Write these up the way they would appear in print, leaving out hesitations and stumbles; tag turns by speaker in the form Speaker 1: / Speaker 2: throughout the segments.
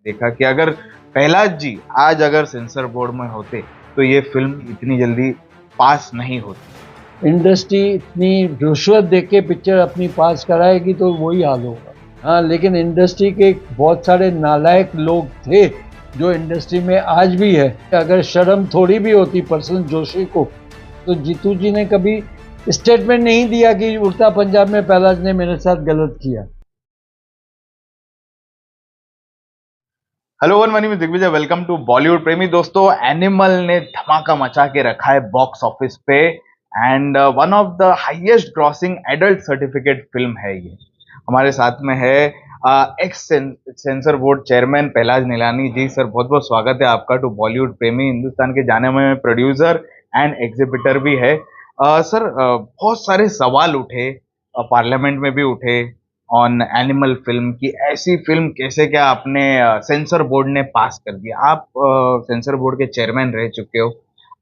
Speaker 1: देखा कि अगर पहलाज जी आज अगर सेंसर बोर्ड में होते तो ये फिल्म इतनी जल्दी पास नहीं होती।
Speaker 2: इंडस्ट्री इतनी रिश्वत दे के पिक्चर अपनी पास कराएगी तो वही हाल होगा। हाँ, लेकिन इंडस्ट्री के बहुत सारे नालायक लोग थे जो इंडस्ट्री में आज भी है। अगर शर्म थोड़ी भी होती प्रसून जोशी को, तो जीतू जी ने कभी स्टेटमेंट नहीं दिया कि उड़ता पंजाब में पहलाज ने मेरे साथ गलत किया।
Speaker 1: हेलो वन मनी में दिग्विजय, वेलकम टू बॉलीवुड प्रेमी। दोस्तों, एनिमल ने धमाका मचा के रखा है बॉक्स ऑफिस पे and one of the highest grossing adult certificate film है ये। हमारे साथ में है ex censor board chairman Pahlaj Nihalani ji. Sir, बहुत बहुत स्वागत है आपका टू बॉलीवुड प्रेमी। हिंदुस्तान के जाने माने प्रोड्यूसर एंड एग्जीबिटर भी है। सर, बहुत सारे सवाल उठे, पार्लियामेंट में भी उठे ऑन एनिमल फिल्म की। ऐसी फिल्म कैसे क्या आपने सेंसर बोर्ड ने पास कर दिया। आप सेंसर बोर्ड के चेयरमैन रह चुके हो,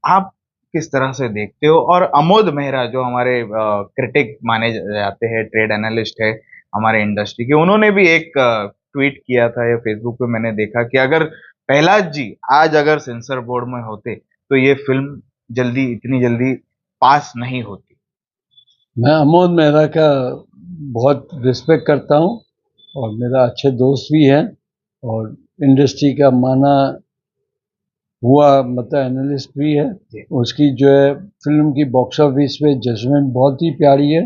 Speaker 1: आप किस तरह से देखते हो? और अमोद मेहरा जो हमारे क्रिटिक माने जाते हैं, ट्रेड एनालिस्ट है हमारे इंडस्ट्री के, उन्होंने भी एक ट्वीट किया था या फेसबुक पे मैंने देखा कि अगर पहलाज जी आज अगर सेंसर बोर्ड में होते तो ये फिल्म इतनी जल्दी पास नहीं होती।
Speaker 2: मैं अमोद मेहरा का बहुत रिस्पेक्ट करता हूँ और मेरा अच्छे दोस्त भी है और इंडस्ट्री का माना हुआ मतलब एनालिस्ट भी है। उसकी जो है फिल्म की बॉक्स ऑफिस पे जजमेंट बहुत ही प्यारी है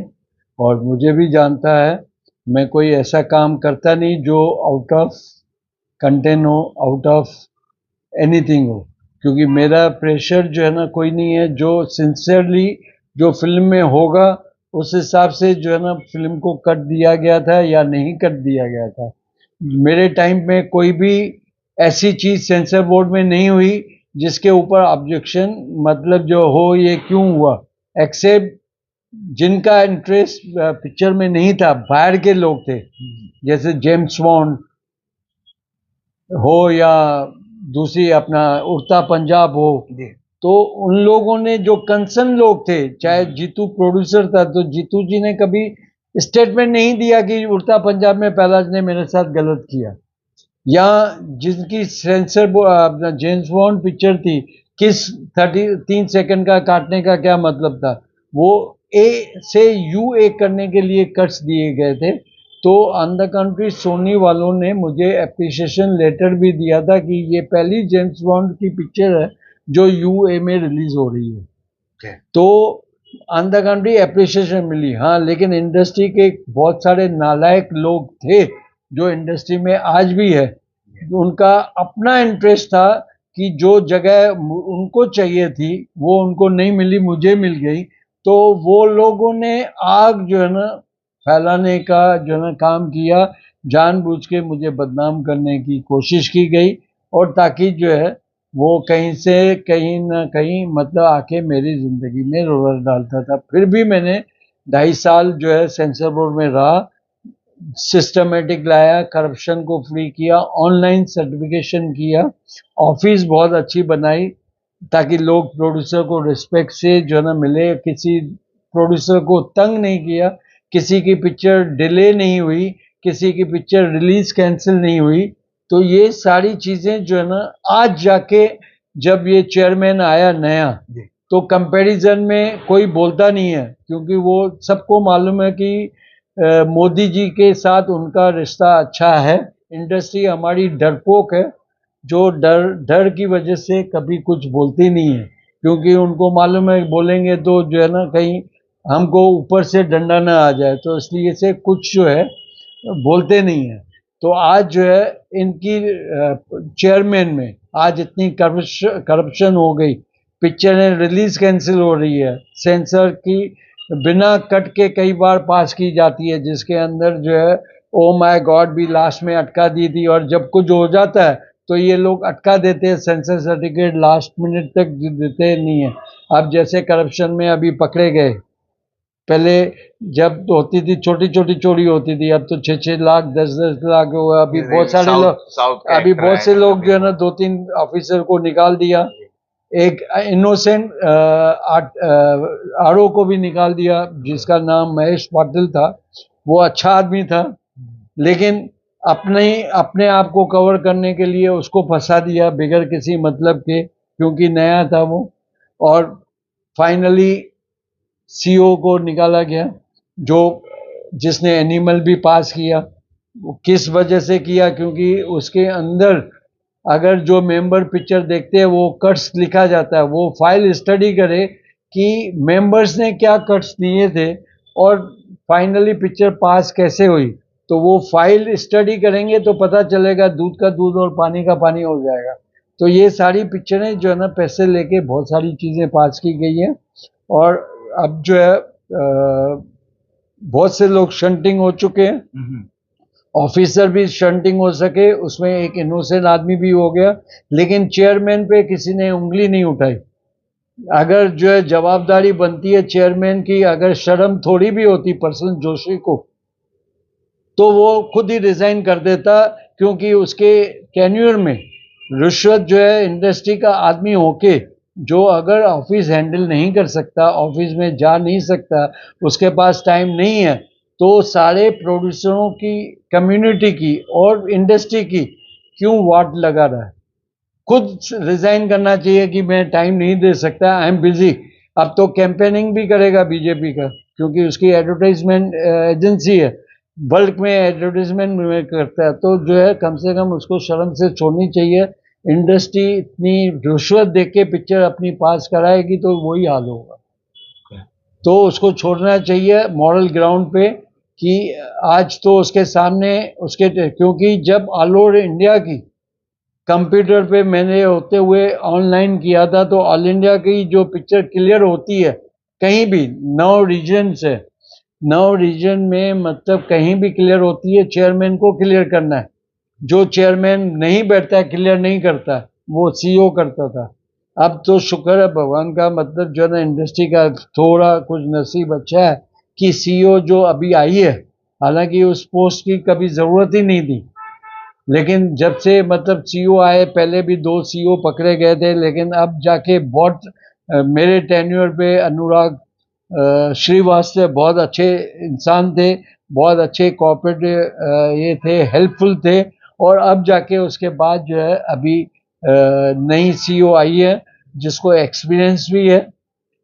Speaker 2: और मुझे भी जानता है। मैं कोई ऐसा काम करता नहीं जो आउट ऑफ कंटेंट हो, आउट ऑफ एनीथिंग हो, क्योंकि मेरा प्रेशर जो है ना कोई नहीं है। जो सिंसियरली जो फिल्म में होगा उस हिसाब से जो है ना फिल्म को कट दिया गया था या नहीं कट दिया गया था। मेरे टाइम में कोई भी ऐसी चीज सेंसर बोर्ड में नहीं हुई जिसके ऊपर ऑब्जेक्शन मतलब जो हो ये क्यों हुआ, एक्सेप्ट जिनका इंटरेस्ट पिक्चर में नहीं था, बाहर के लोग थे, जैसे जेम्स बॉन्ड हो या दूसरी अपना उड़ता पंजाब हो। तो उन लोगों ने जो कंसर्न लोग थे, चाहे जीतू प्रोड्यूसर था तो जीतू जी ने कभी स्टेटमेंट नहीं दिया कि उड़ता पंजाब में पहलाज ने मेरे साथ गलत किया। या जिनकी सेंसर अपना जेम्स बॉन्ड पिक्चर थी, किस 33 सेकंड का काटने का क्या मतलब था, वो ए से यू ए करने के लिए कट्स दिए गए थे। तो ऑन द कंट्री सोनी वालों ने मुझे एप्रिसिएशन लेटर भी दिया था कि ये पहली जेम्स बॉन्ड की पिक्चर है जो यूए में रिलीज हो रही है। तो ऑन द कंट्री एप्रिसिएशन मिली। हाँ, लेकिन इंडस्ट्री के बहुत सारे नालायक लोग थे जो इंडस्ट्री में आज भी है। उनका अपना इंटरेस्ट था कि जो जगह उनको चाहिए थी वो उनको नहीं मिली, मुझे मिल गई। तो वो लोगों ने आग जो है ना फैलाने का जो है ना काम किया, जानबूझ के मुझे बदनाम करने की कोशिश की गई और ताकि जो है वो कहीं से कहीं ना कहीं मतलब आके मेरी जिंदगी में रोलर डालता था। फिर भी मैंने 2.5 साल जो है सेंसर बोर्ड में रहा, सिस्टमेटिक लाया, करप्शन को फ्री किया, ऑनलाइन सर्टिफिकेशन किया, ऑफिस बहुत अच्छी बनाई ताकि लोग प्रोड्यूसर को रिस्पेक्ट से जो है ना मिले, किसी प्रोड्यूसर को तंग नहीं किया, किसी की पिक्चर डिले नहीं हुई, किसी की पिक्चर रिलीज कैंसिल नहीं हुई। तो ये सारी चीजें जो है ना आज जाके जब ये चेयरमैन आया नया, तो कंपैरिजन में कोई बोलता नहीं है, क्योंकि वो सबको मालूम है कि मोदी जी के साथ उनका रिश्ता अच्छा है। इंडस्ट्री हमारी डरपोक है, जो डर डर की वजह से कभी कुछ बोलती नहीं है, क्योंकि उनको मालूम है बोलेंगे तो जो है ना कहीं हमको ऊपर से डंडा ना आ जाए, तो इसलिए से कुछ जो है बोलते नहीं है। तो आज जो है इनकी चेयरमैन में आज इतनी करप्शन हो गई, पिक्चरें रिलीज कैंसिल हो रही है, सेंसर की बिना कट के कई बार पास की जाती है, जिसके अंदर जो है ओ माय गॉड भी लास्ट में अटका दी थी। और जब कुछ हो जाता है तो ये लोग अटका देते हैं, सेंसर सर्टिफिकेट लास्ट मिनट तक देते नहीं है। अब जैसे करप्शन में अभी पकड़े गए, पहले जब होती थी छोटी छोटी चोरी होती थी, अब तो 6-6 लाख 10-10 लाख हुआ। अभी बहुत सारे लोग, अभी बहुत से लोग जो है ना 2-3 ऑफिसर को निकाल दिया, एक इनोसेंट आरओ को भी निकाल दिया जिसका नाम महेश पाटिल था। वो अच्छा आदमी था, लेकिन अपने आप को कवर करने के लिए उसको फंसा दिया बगैर किसी मतलब के, क्योंकि नया था वो। और फाइनली सीओ को निकाला गया, जो जिसने एनिमल भी पास किया। वो किस वजह से किया? क्योंकि उसके अंदर अगर जो मेंबर पिक्चर देखते हैं वो कट्स लिखा जाता है, वो फाइल स्टडी करे कि मेंबर्स ने क्या कट्स दिए थे और फाइनली पिक्चर पास कैसे हुई। तो वो फाइल स्टडी करेंगे तो पता चलेगा, दूध का दूध और पानी का पानी हो जाएगा। तो ये सारी पिक्चरें जो है ना, पैसे लेके बहुत सारी चीज़ें पास की गई हैं। और अब जो है बहुत से लोग शंटिंग हो चुके हैं, ऑफिसर भी शंटिंग हो सके, उसमें एक इनोसेंट आदमी भी हो गया, लेकिन चेयरमैन पे किसी ने उंगली नहीं उठाई। अगर जो है जवाबदारी बनती है चेयरमैन की, अगर शर्म थोड़ी भी होती प्रसन्न जोशी को, तो वो खुद ही रिजाइन कर देता, क्योंकि उसके टेन्योर में रिश्वत जो है, इंडस्ट्री का आदमी होके जो अगर ऑफिस हैंडल नहीं कर सकता, ऑफिस में जा नहीं सकता, उसके पास टाइम नहीं है, तो सारे प्रोड्यूसरों की, कम्युनिटी की और इंडस्ट्री की क्यों वाट लगा रहा है? खुद रिजाइन करना चाहिए कि मैं टाइम नहीं दे सकता, आई एम बिजी। अब तो कैंपेनिंग भी करेगा बीजेपी का, क्योंकि उसकी एडवर्टाइजमेंट एजेंसी है, बल्क में एडवर्टाइजमेंट में करता है। तो जो है कम से कम उसको शर्म से छोड़नी चाहिए। इंडस्ट्री इतनी रिश्वत दे के पिक्चर अपनी पास कराएगी तो वही हाल होगा। तो उसको छोड़ना चाहिए मॉरल ग्राउंड पे कि आज तो उसके सामने उसके, क्योंकि जब ऑल ओवर इंडिया की कंप्यूटर पे मैंने होते हुए ऑनलाइन किया था, तो ऑल इंडिया की जो पिक्चर क्लियर होती है कहीं भी, 9 रीजन से, 9 रीजन में मतलब कहीं भी क्लियर होती है, चेयरमैन को क्लियर करना है। जो चेयरमैन नहीं बैठता है, क्लियर नहीं करता, वो सीईओ करता था। अब तो शुक्र है भगवान का, मतलब जो है ना, इंडस्ट्री का थोड़ा कुछ नसीब अच्छा है कि सीईओ जो अभी आई है, हालांकि उस पोस्ट की कभी ज़रूरत ही नहीं थी, लेकिन जब से मतलब सीईओ आए, पहले भी 2 सीईओ पकड़े गए थे, लेकिन अब जाके बहुत मेरे टेन्योर पे अनुराग श्रीवास्तव बहुत अच्छे इंसान थे, बहुत अच्छे कोऑपरेटिव ये थे, हेल्पफुल थे। और अब जाके उसके बाद जो है अभी नई सीईओ आई है, जिसको एक्सपीरियंस भी है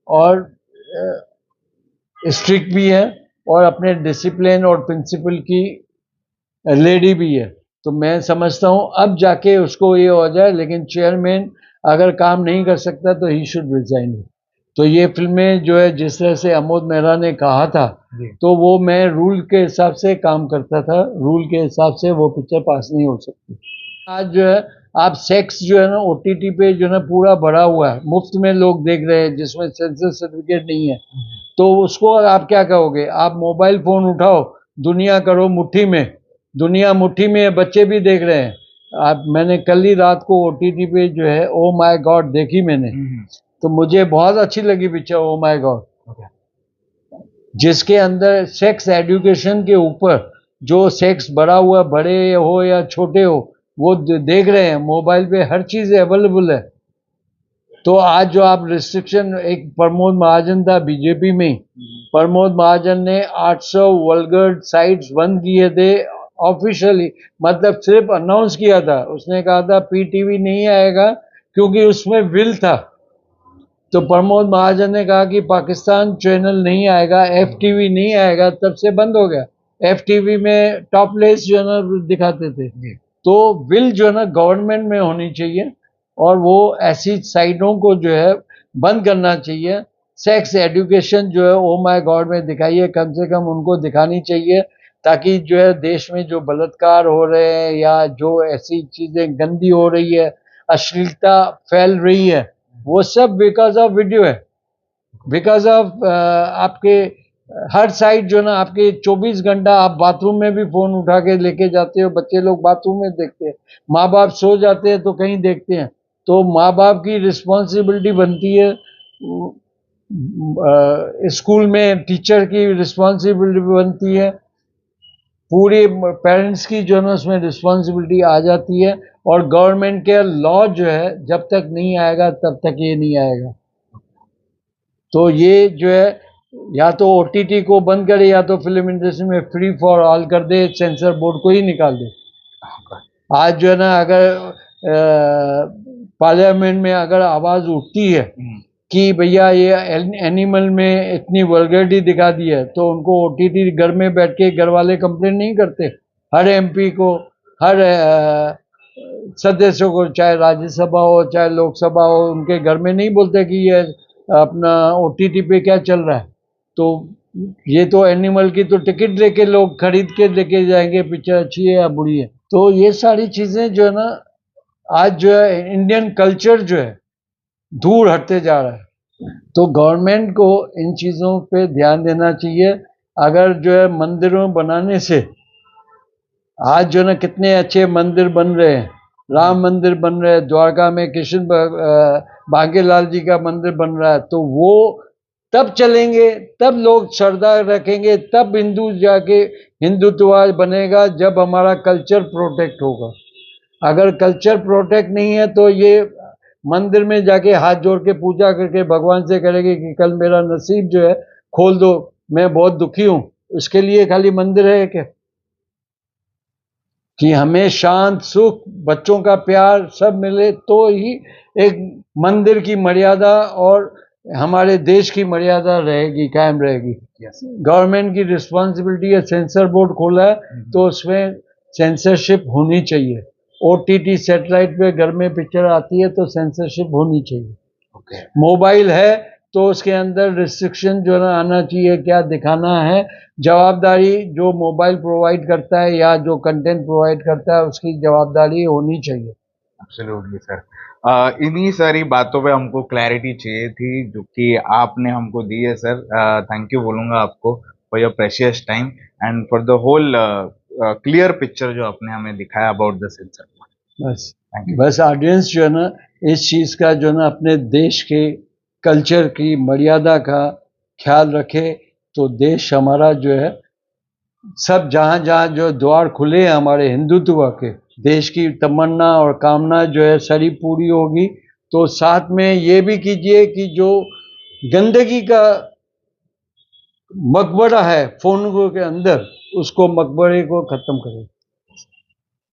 Speaker 2: और स्ट्रिक्ट भी है और अपने डिसिप्लिन और प्रिंसिपल की लेडी भी है। तो मैं समझता हूँ अब जाके उसको ये हो जाए, लेकिन चेयरमैन अगर काम नहीं कर सकता तो ही शुड रिजाइन। तो ये फिल्में जो है, जिस तरह से अमोद मेहरा ने कहा था, तो वो मैं रूल के हिसाब से काम करता था, रूल के हिसाब से वो पिक्चर पास नहीं हो सकती। आज जो है आप सेक्स जो है ना ओटीटी पे जो है ना पूरा भरा हुआ है, मुफ्त में लोग देख रहे हैं, जिसमें सेंसर सर्टिफिकेट नहीं है। तो उसको आप क्या कहोगे? आप मोबाइल फोन उठाओ, दुनिया करो मुट्ठी में, दुनिया मुट्ठी में है, बच्चे भी देख रहे हैं। आप, मैंने कल ही रात को ओटीटी पे जो है ओ माय गॉड देखी मैंने, तो मुझे बहुत अच्छी लगी पिक्चर ओ माय गॉड, जिसके अंदर सेक्स एजुकेशन के ऊपर, जो सेक्स बड़ा हुआ, बड़े हो या छोटे हो, वो देख रहे हैं मोबाइल पे, हर चीज़ अवेलेबल है। तो आज जो आप रिस्ट्रिक्शन, एक प्रमोद महाजन था बीजेपी में, प्रमोद महाजन ने 800 वल्गर साइट्स बंद किए थे ऑफिशियली, मतलब सिर्फ अनाउंस किया था, उसने कहा था पीटीवी नहीं आएगा क्योंकि उसमें विल था। तो प्रमोद महाजन ने कहा कि पाकिस्तान चैनल नहीं आएगा, एफटीवी नहीं आएगा, तब से बंद हो गया। एफटीवी में टॉपलेस जो है ना दिखाते थे। तो विल जो है ना गवर्नमेंट में होनी चाहिए, और वो ऐसी साइटों को जो है बंद करना चाहिए। सेक्स एजुकेशन जो है ओ माय गॉड में दिखाइए, कम से कम उनको दिखानी चाहिए, ताकि जो है देश में जो बलात्कार हो रहे हैं या जो ऐसी चीज़ें गंदी हो रही है, अश्लीलता फैल रही है, वो सब बिकॉज ऑफ वीडियो है, बिकॉज ऑफ आपके हर साइड जो ना, आपके 24 घंटा आप बाथरूम में भी फोन उठा के लेके जाते हो, बच्चे लोग बाथरूम में देखते हैं, माँ बाप सो जाते हैं तो कहीं देखते हैं। तो माँ बाप की रिस्पॉन्सिबिलिटी बनती है, स्कूल में टीचर की रिस्पॉन्सिबिलिटी बनती है, पूरे पेरेंट्स की जो है ना उसमें रिस्पॉन्सिबिलिटी आ जाती है। और गवर्नमेंट के लॉ जो है जब तक नहीं आएगा तब तक ये नहीं आएगा। तो ये जो है, या तो ओटीटी को बंद करे, या तो फिल्म इंडस्ट्री में फ्री फॉर ऑल कर दे, सेंसर बोर्ड को ही निकाल दे। आज जो है ना, अगर पार्लियामेंट में अगर आवाज उठती है कि भैया ये एनिमल में इतनी वल्गैरिटी दिखा दी है, तो उनको ओटीटी घर में बैठ के घर वाले कंप्लेन नहीं करते। हर एमपी को, हर सदस्यों को, चाहे राज्यसभा हो चाहे लोकसभा हो, उनके घर में नहीं बोलते कि ये अपना ओटीटी पे क्या चल रहा है। तो ये तो एनिमल की तो टिकट लेके लोग खरीद के लेके जाएंगे, पिक्चर अच्छी है या बुरी है। तो ये सारी चीजें जो है ना, आज जो है इंडियन कल्चर जो है दूर हटते जा रहा है। तो गवर्नमेंट को इन चीज़ों पे ध्यान देना चाहिए। अगर जो है मंदिरों बनाने से, आज जो ना कितने अच्छे मंदिर बन रहे हैं, राम मंदिर बन रहे हैं, द्वारका में कृष्ण भाग्यलाल जी का मंदिर बन रहा है, तो वो तब चलेंगे, तब लोग श्रद्धा रखेंगे, तब हिंदू जाके हिंदुत्व बनेगा, जब हमारा कल्चर प्रोटेक्ट होगा। अगर कल्चर प्रोटेक्ट नहीं है तो ये मंदिर में जाके हाथ जोड़ के पूजा करके भगवान से करेंगे कि कल मेरा नसीब जो है खोल दो, मैं बहुत दुखी हूं, इसके लिए खाली मंदिर है क्या? कि हमें शांत सुख, बच्चों का प्यार सब मिले तो ही एक मंदिर की मर्यादा और हमारे देश की मर्यादा रहेगी, कायम रहेगी। गवर्नमेंट की रिस्पॉन्सिबिलिटी है, सेंसर बोर्ड खोला है तो उसमें सेंसरशिप होनी चाहिए। ओटीटी सैटेलाइट पे घर में पिक्चर आती है तो सेंसरशिप होनी चाहिए। मोबाइल है तो उसके अंदर रिस्ट्रिक्शन जो है ना आना चाहिए, क्या दिखाना है। जवाबदारी जो मोबाइल प्रोवाइड करता है या जो कंटेंट प्रोवाइड करता है, उसकी जवाबदारी होनी चाहिए।
Speaker 1: Absolutely sir. इन्हीं सारी बातों पे हमको क्लैरिटी चाहिए थी जो कि आपने हमको दी है सर। थैंक यू बोलूँगा आपको for your precious time and for the whole clear picture जो आपने हमें दिखाया अबाउट द सेंसर।
Speaker 2: बस बस ऑडियंस जो है ना, इस चीज़ का जो है ना अपने देश के कल्चर की मर्यादा का ख्याल रखे, तो देश हमारा जो है सब जहाँ जहाँ जो द्वार खुले हैं हमारे हिंदुत्व के, देश की तमन्ना और कामना जो है सारी पूरी होगी। तो साथ में ये भी कीजिए कि जो गंदगी का मकबरा है फोन के अंदर, उसको मकबरे को खत्म करें।